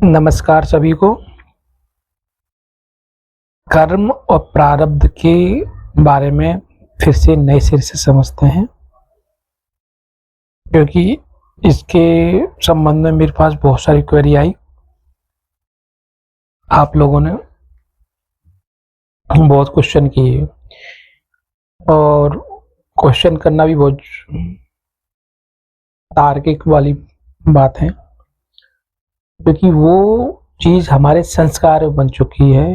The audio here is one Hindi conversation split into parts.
नमस्कार सभी को। कर्म और प्रारब्ध के बारे में फिर से नए सिरे से समझते हैं, क्योंकि इसके संबंध में मेरे पास बहुत सारी क्वेरी आई। आप लोगों ने बहुत क्वेश्चन किए और क्वेश्चन करना भी बहुत तार्किक वाली बात है, क्योंकि वो चीज़ हमारे संस्कार में बन चुकी है।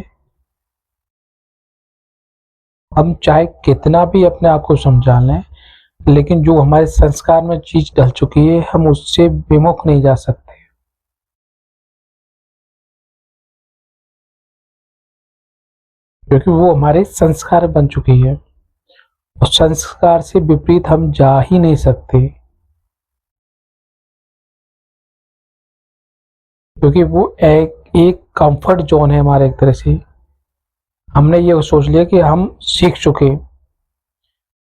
हम चाहे कितना भी अपने आप को समझा लें, लेकिन जो हमारे संस्कार में चीज़ डल चुकी है, हम उससे विमुख नहीं जा सकते। क्योंकि वो हमारे संस्कार बन चुकी है और संस्कार से विपरीत हम जा ही नहीं सकते, क्योंकि वो एक कंफर्ट जोन है हमारे। एक तरह से हमने ये सोच लिया कि हम सीख चुके,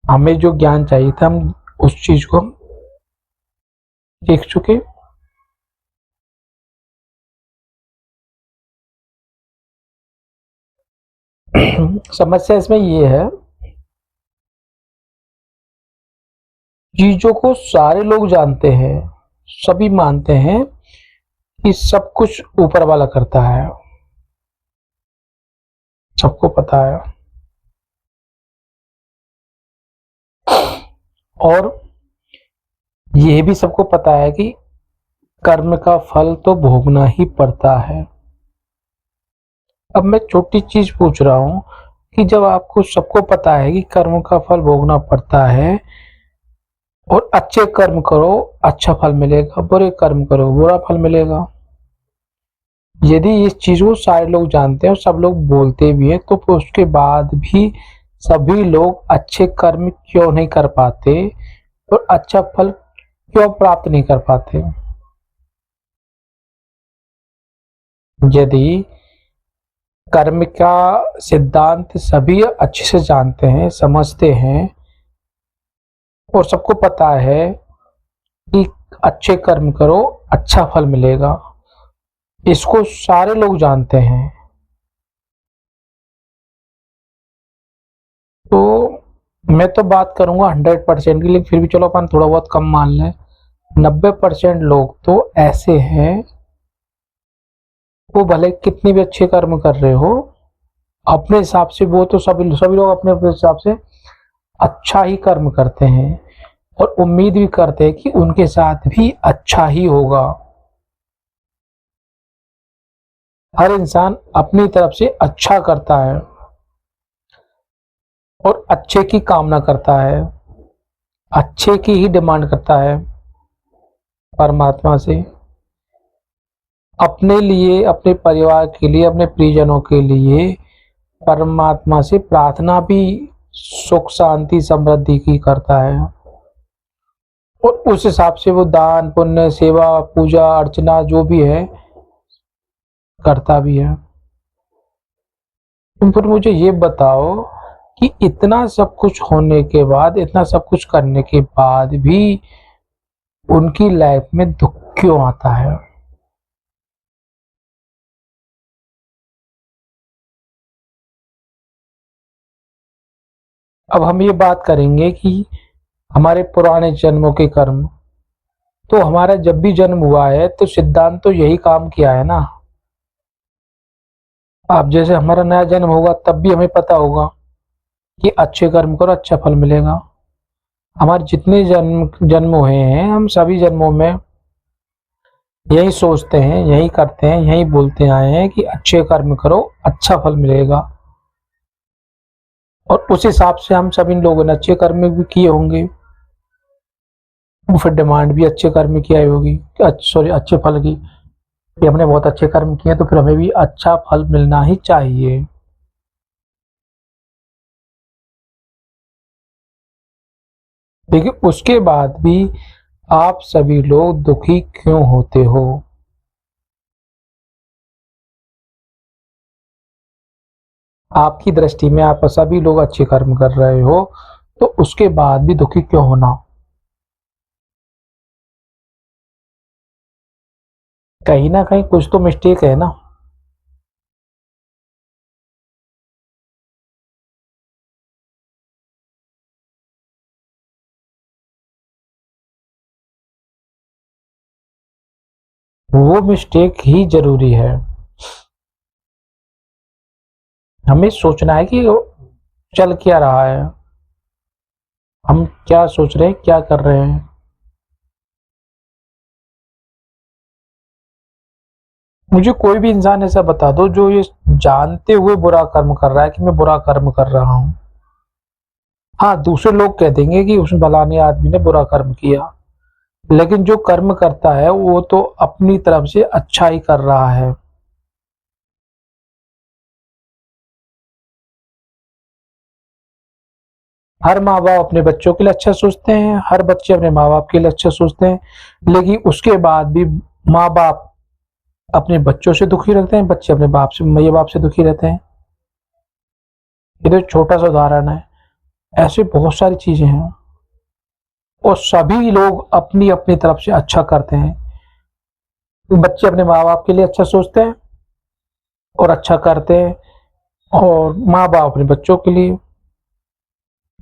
हमें जो ज्ञान चाहिए था हम उस चीज को हम सीख चुके। समस्या इसमें ये है, चीजों को सारे लोग जानते हैं, सभी मानते हैं कि सब कुछ ऊपर वाला करता है, सबको पता है। और ये भी सबको पता है कि कर्म का फल तो भोगना ही पड़ता है। अब मैं छोटी चीज पूछ रहा हूं कि जब आपको सबको पता है कि कर्म का फल भोगना पड़ता है, और अच्छे कर्म करो अच्छा फल मिलेगा, बुरे कर्म करो बुरा फल मिलेगा, यदि इस चीज को सारे लोग जानते हैं और सब लोग बोलते भी हैं, तो फिर उसके बाद भी सभी लोग अच्छे कर्म क्यों नहीं कर पाते और अच्छा फल क्यों प्राप्त नहीं कर पाते? यदि कर्म का सिद्धांत सभी अच्छे से जानते हैं, समझते हैं, और सबको पता है कि अच्छे कर्म करो अच्छा फल मिलेगा, इसको सारे लोग जानते हैं, तो मैं तो बात करूंगा 100% की, लेकिन फिर भी चलो अपन थोड़ा बहुत कम मान लें। 90% लोग तो ऐसे हैं, वो भले कितने भी अच्छे कर्म कर रहे हो, अपने हिसाब से वो तो सभी सभी लोग अपने अपने हिसाब से अच्छा ही कर्म करते हैं और उम्मीद भी करते हैं कि उनके साथ भी अच्छा ही होगा। हर इंसान अपनी तरफ से अच्छा करता है और अच्छे की कामना करता है, अच्छे की ही डिमांड करता है परमात्मा से, अपने लिए, अपने परिवार के लिए, अपने परिजनों के लिए परमात्मा से प्रार्थना भी सुख शांति समृद्धि की करता है, और उस हिसाब से वो दान पुण्य सेवा पूजा अर्चना जो भी है करता भी है। तुम फिर मुझे ये बताओ कि इतना सब कुछ होने के बाद, इतना सब कुछ करने के बाद भी उनकी लाइफ में दुख क्यों आता है? अब हम ये बात करेंगे कि हमारे पुराने जन्मों के कर्म, तो हमारा जब भी जन्म हुआ है तो सिद्धांत तो यही काम किया है ना। अब जैसे हमारा नया जन्म होगा तब भी हमें पता होगा कि अच्छे कर्म करो अच्छा फल मिलेगा। हमारे जितने जन्म हुए हैं, हम सभी जन्मों में यही सोचते हैं, यही करते हैं, यही बोलते आए हैं कि अच्छे कर्म करो अच्छा फल मिलेगा, और उस हिसाब से हम सभी लोगों ने अच्छे कर्म भी किए होंगे, वो फिर डिमांड भी अच्छे कर्म की आई होगी, सॉरी अच्छे फल की, कि हमने बहुत अच्छे कर्म किए तो फिर हमें भी अच्छा फल मिलना ही चाहिए। लेकिन उसके बाद भी आप सभी लोग दुखी क्यों होते हो? आपकी दृष्टि में आप सभी लोग अच्छे कर्म कर रहे हो, तो उसके बाद भी दुखी क्यों होना? कहीं ना कहीं कुछ तो मिस्टेक है ना। वो मिस्टेक ही जरूरी है। हमें सोचना है कि चल क्या रहा है, हम क्या सोच रहे हैं, क्या कर रहे हैं। मुझे कोई भी इंसान ऐसा बता दो जो ये जानते हुए बुरा कर्म कर रहा है कि मैं बुरा कर्म कर रहा हूँ। हाँ, दूसरे लोग कह देंगे कि उस फलाने आदमी ने बुरा कर्म किया, लेकिन जो कर्म करता है वो तो अपनी तरफ से अच्छा ही कर रहा है। हर माँ बाप अपने बच्चों के लिए अच्छा सोचते हैं, हर बच्चे अपने माँ बाप के लिए अच्छा सोचते हैं, लेकिन उसके बाद भी माँ बाप अपने बच्चों से दुखी रहते हैं, बच्चे अपने बाप से माँ बाप से दुखी रहते हैं। ये तो छोटा सा उदाहरण है, ऐसे बहुत सारी चीजें हैं। और सभी लोग अपनी अपनी तरफ से अच्छा करते हैं। बच्चे अपने माँ बाप के लिए अच्छा सोचते हैं और अच्छा करते हैं, और माँ बाप अपने बच्चों के लिए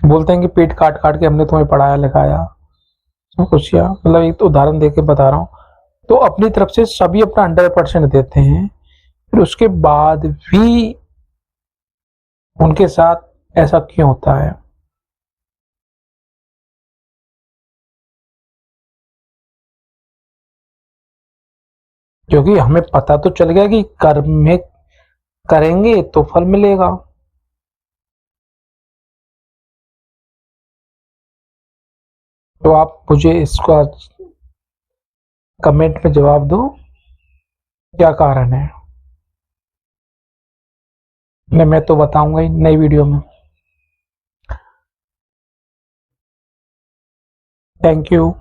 बोलते हैं कि पेट काट काट के हमने तुम्हें पढ़ाया लिखाया, सब कुछ किया। मतलब एक तो उदाहरण देके बता रहा हूँ। तो अपनी तरफ से सभी अपना 100% देते हैं, फिर उसके बाद भी उनके साथ ऐसा क्यों होता है? क्योंकि हमें पता तो चल गया कि कर्म में करेंगे तो फल मिलेगा। तो आप मुझे इसका कमेंट में जवाब दो, क्या कारण है। नहीं, मैं तो बताऊंगा ही नई वीडियो में। Thank you.